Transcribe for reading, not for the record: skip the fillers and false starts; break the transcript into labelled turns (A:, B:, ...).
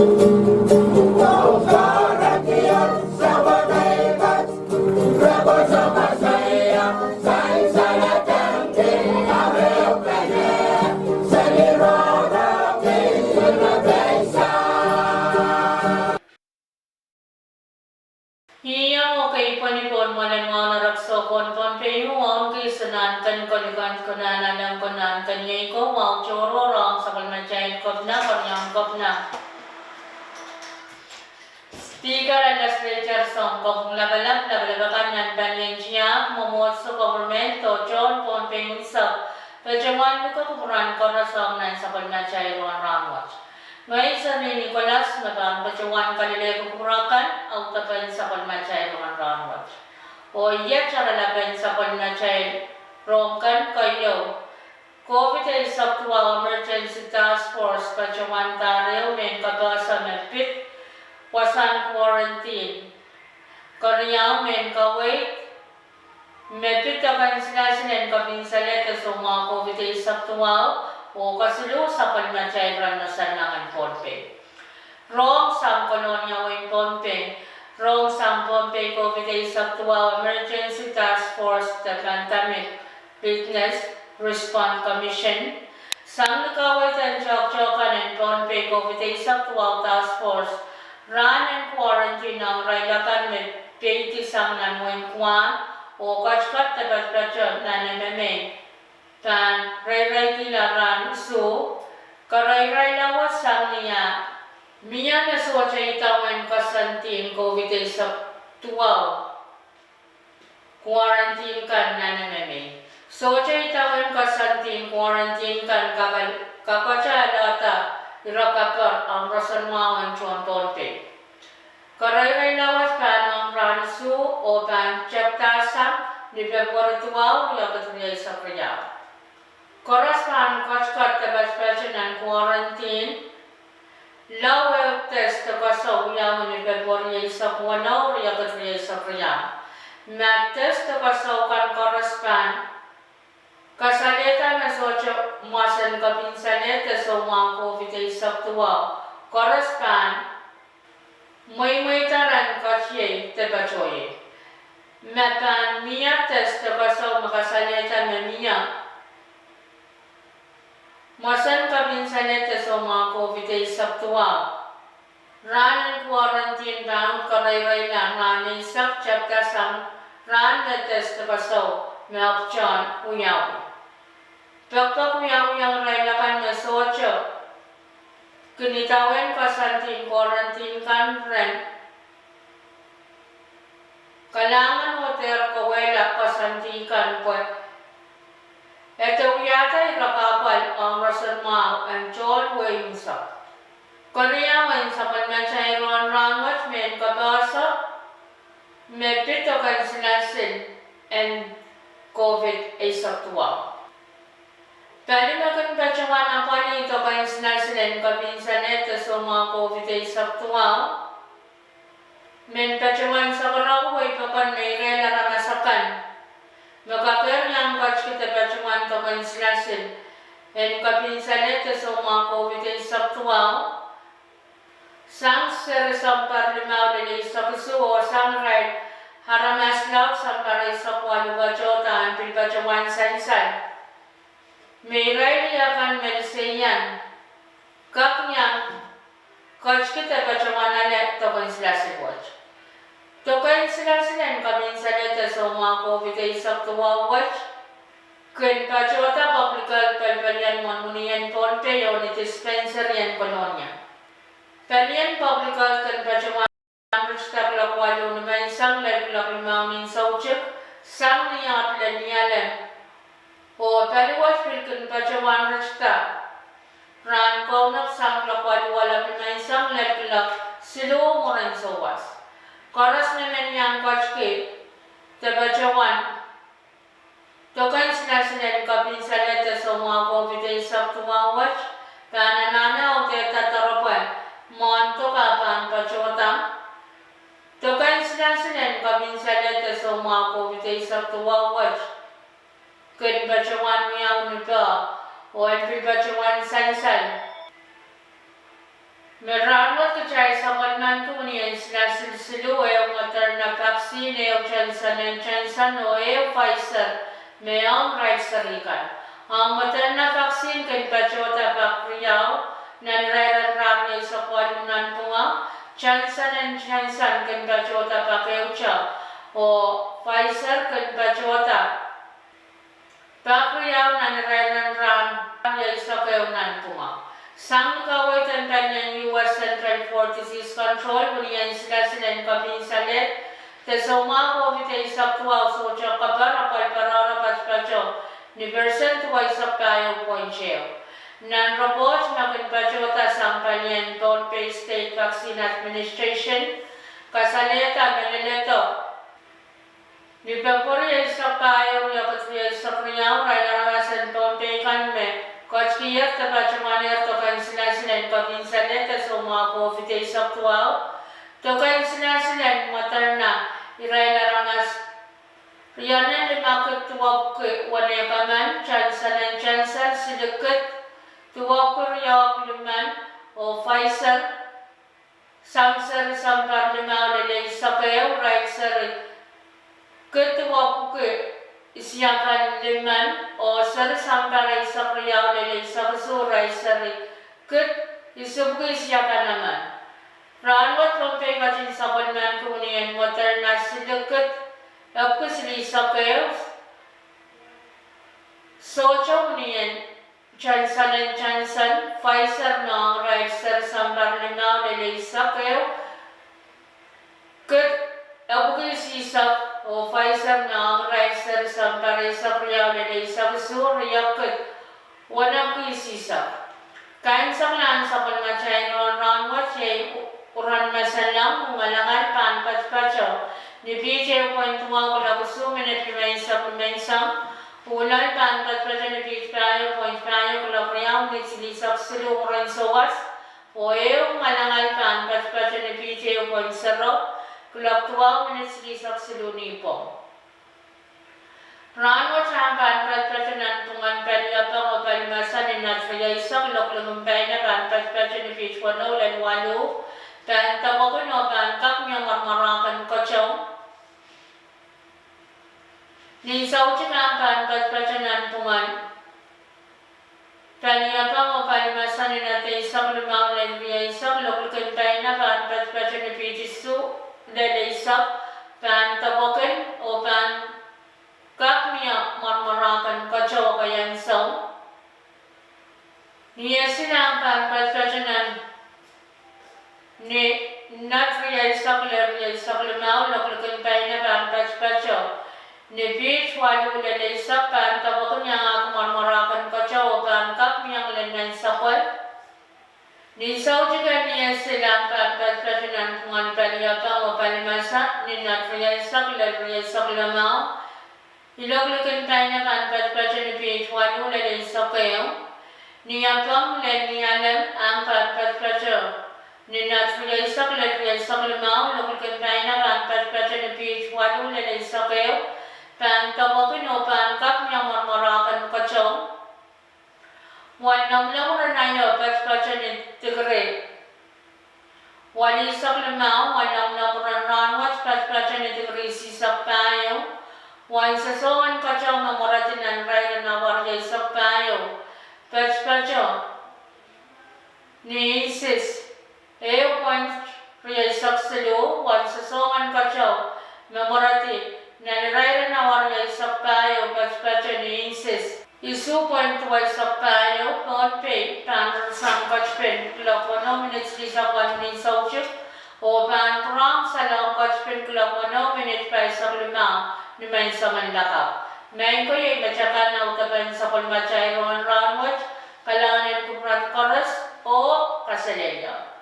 A: Hiya okay panipon manan mga narakso kon peyo ang kisanan kan kolikan kunanan ng kunan kanyay ko wow chororong sa kalmachayin kop na kanyang kop na. Speaker and legislature song kong labalab-labalabakan ng banyan siya mumot sa government to John Pompey Usap. Pajawan ko kumuran ko na song na sa kalmachayin Rahnwet. Ngayon sa ni Nicolas na bang pajawan kalilay kumurakan ang tapan sa kalmachayin Rahnwet. O iya cara laban sa kalmachayin Rongen kayo. COVID is up to our emergency task force pajawan tarew ng kabasa ng pit wasan quarantine. Korea men kawait mepit akan sila sinen kapinsalet sa mga COVID is up to o kasilu sa palmachayin ranasan ng Pohpnei. Rong sang kolonya wing Pohpnei. Rong sang Pohpnei COVID is up to emergency task force the pandemic business response commission. Sang nakawait ang chok-chokan ng Pohpnei COVID is up to task force run and quarantine ng railakan med 20 sang nanwing kwan o kachkat tabat-batyon na namamay. Tan ray-ray kilaran su karay-ray lawat sang niya miya na suwa siya itawan kasantin COVID sa 12 quarantine kan na namamay. So siya itawan kasantin quarantine kan kakasya data irakapar ang rasanwawan John Pompey. Karay-ray lawas pan ang ransu o pan chaptasang ni February 12 yakat sa Kriyaw. Koras pan kachkat tabas-pasyon ng quarantine lawa test kasaw yaw ni February sa Kuwanaw yakat sa Kriyaw. Mag-test kasaw kan koras pan kasalita na socho masan kapinsalita sa mga COVID sa tuwa. Koras pan may taran kasyay tabachoy. Mapan miya test kasaw makasalita na miya masan kapinsalita sa mga COVID sa tuwa. Ranan quarantine bang karay-ray lang ranan sak chapter sang Rahnwet test kasaw may option uyaw. Pagpag uyaw-uyaw railakan na socho kinitawan kasantin quarantine kan ren kalangan hotel kawela kasantikan po eto yata irakapal ang rasanmao ang John Wayunsa. Koreawan sa palmachayin Rahnwet men kabasa may pito kan sinasin and COVID ay saktuwa. Pwede makan pacawan ang palito kan sinasin kapinsanet sa mga COVID ay saktuwa. Men pacawan sa karaway papan may rela ramasakan. Magkakir lang kach kita pacawan kan sinasin and kapinsanet sa mga COVID ay saktuwa. Sang serisang parlimaw nila sa kusuo sang right haramaslaw sang paray sa kwalubachota ang pilpacawan sansan. May ray niyakan medisyan. Kaknyang kach kita pacawan alet tokan sila si watch. Tokan sila sinan kapinsanet sa mga COVID ay saktuwa watch. Kun pacota publikal palpalian monmunian Pompey o ni dispenser yan kolonya. Palian publikal kan pacawan Rustak lakwalo naman sang lalak limamin sauchik sang niyat lanyalan o taliwas pilkan pacawan rustak ran kaunak sang lakwalo wala naman sang lalak silo moran sawas karas naman yang kachke tabacawan tokan sinasinan kapinsalet sa mga COVID ay saktuwawach kananana o tetataropan monto kapan pacotang tokan sinasinan kapinsalet sa mga COVID ay saktuwawach kun pacawan miyaw nito o ang pilpacawan sansan Rahnwet kacay sa kalman ko niyan sila silsilu Moderna vaccine Johnson o Pfizer mayang right sarikan. Ang Moderna vaccine kan pachota bakriyaw nan rairan sa kwalunan bunga Johnson kan pachota bakewcha o Pfizer kan pachota bakriyaw nan rairan sa kwalunan bunga. Sang kaway tantan ng US Central for Disease Control, buniyan sila kapinsalit, tesoma COVID ay saktuaw so siya kabar apal pararapas pa siya, ni percent way sa payo point siya. Non-report na kinpasyota sa Palian Pohpnei State Vaccine Administration, kasalita nalilito. Ni Pepuri ay sa payo, yakatri ay sa kriyaw, railarasan Pohpnei kanme, Kochkiyat tapachamaner tokan sila kapinsalit sa mga COVID ay saktuaw. Tokan sila materna iray larangas. Riyanan limakot tuwag wanekaman Johnson silikot tuwag kuriyawak liman o Pfizer samsar sampar lima lalay sakayaw right sir. Ketuwag isyakan liman o sar samparay sa kriyaw lalay sa kasuray sari ket isubgo isyakan naman. Rahnwet Pohpnei kacin sa kalman ko niyan Moderna silikot apkus li sa kayo socho niyan Johnson Pfizer na right sar sampar lima lalay sa kayo ket apkus isak o Pfizer na riser sa parisa kriyaw lalay sa kusuriyak kat walang kuisisa. Kain sa klan sa palmachay Rahnwet siya uran masalang umalangan panpatpatsaw ni PJ point 2 kula kusuminit limay sa kumensang ulay panpatpatsaw ni PJ point 5 kula kriyaw ni silisak silunguran sawas o umalangan panpatpatsaw ni PJ point 0 kulak 12 minutes lisak siluni po. Rahnwet sa panpatpatsanan tungan paliyapang o palimasan ni natriya isang loklumpay na panpatpatsan ni Pichwano lan walo pantawakon o pankak niya marmarakan kachaw. Nisaw siya ang panpatpatsanan tungan paliyapang o palimasan ni natriya isang lumaw lan riya isang loklumpay na panpatpatsan ni Pichisu lalaisak pantawakan o pankak niya marmarakan kachaw kayan saw. Niya sila ang panpatpatsanan ni natriya isak lumaw loklukan tayo na panpatpatsaw ni Beach walo lalaisak pantawakan niya ang marmarakan kachaw o pankak niyang lanan sakwal. Ni saujikan niya silang panpatpatsanan tungan paliyapang o palimasa ni natriya isak lamaw. Iloglukan tayo na panpatpatsan ni PH1 lalay sa kayo. Niyapang niyalam ang panpatpatsan ni natriya isak lamaw. Iloglukan tayo na panpatpatsan ni PH1 lalay sa kayo. Pantawakin o pankak niya marmarakan kachaw. Wanam lamuran ayo patpatsan ni Tigre. Wali isak lamaw, wanam lamuran Rahnwet patpatsan ni Tigre sisak payo. Wan sasongan kachaw na moratin ang raya na warya isak payo. Patpatsan ni Isis. Point riya isak silo, wan sasongan kachaw na morati na raya na warya isak payo. Patpatsan ni Isis. Isu point tuway sa payo, Pohpnei, sang kachpen, kulak 1 minutes di sa 1 minute sauchik, o prang sa lang kachpen kulak 1 minute pa sa lima, ni may sa mandakap. Main ko yung matyakan na utapan sa kulmachay Rahnwet, kalanganin kuprat koras o kasalenya.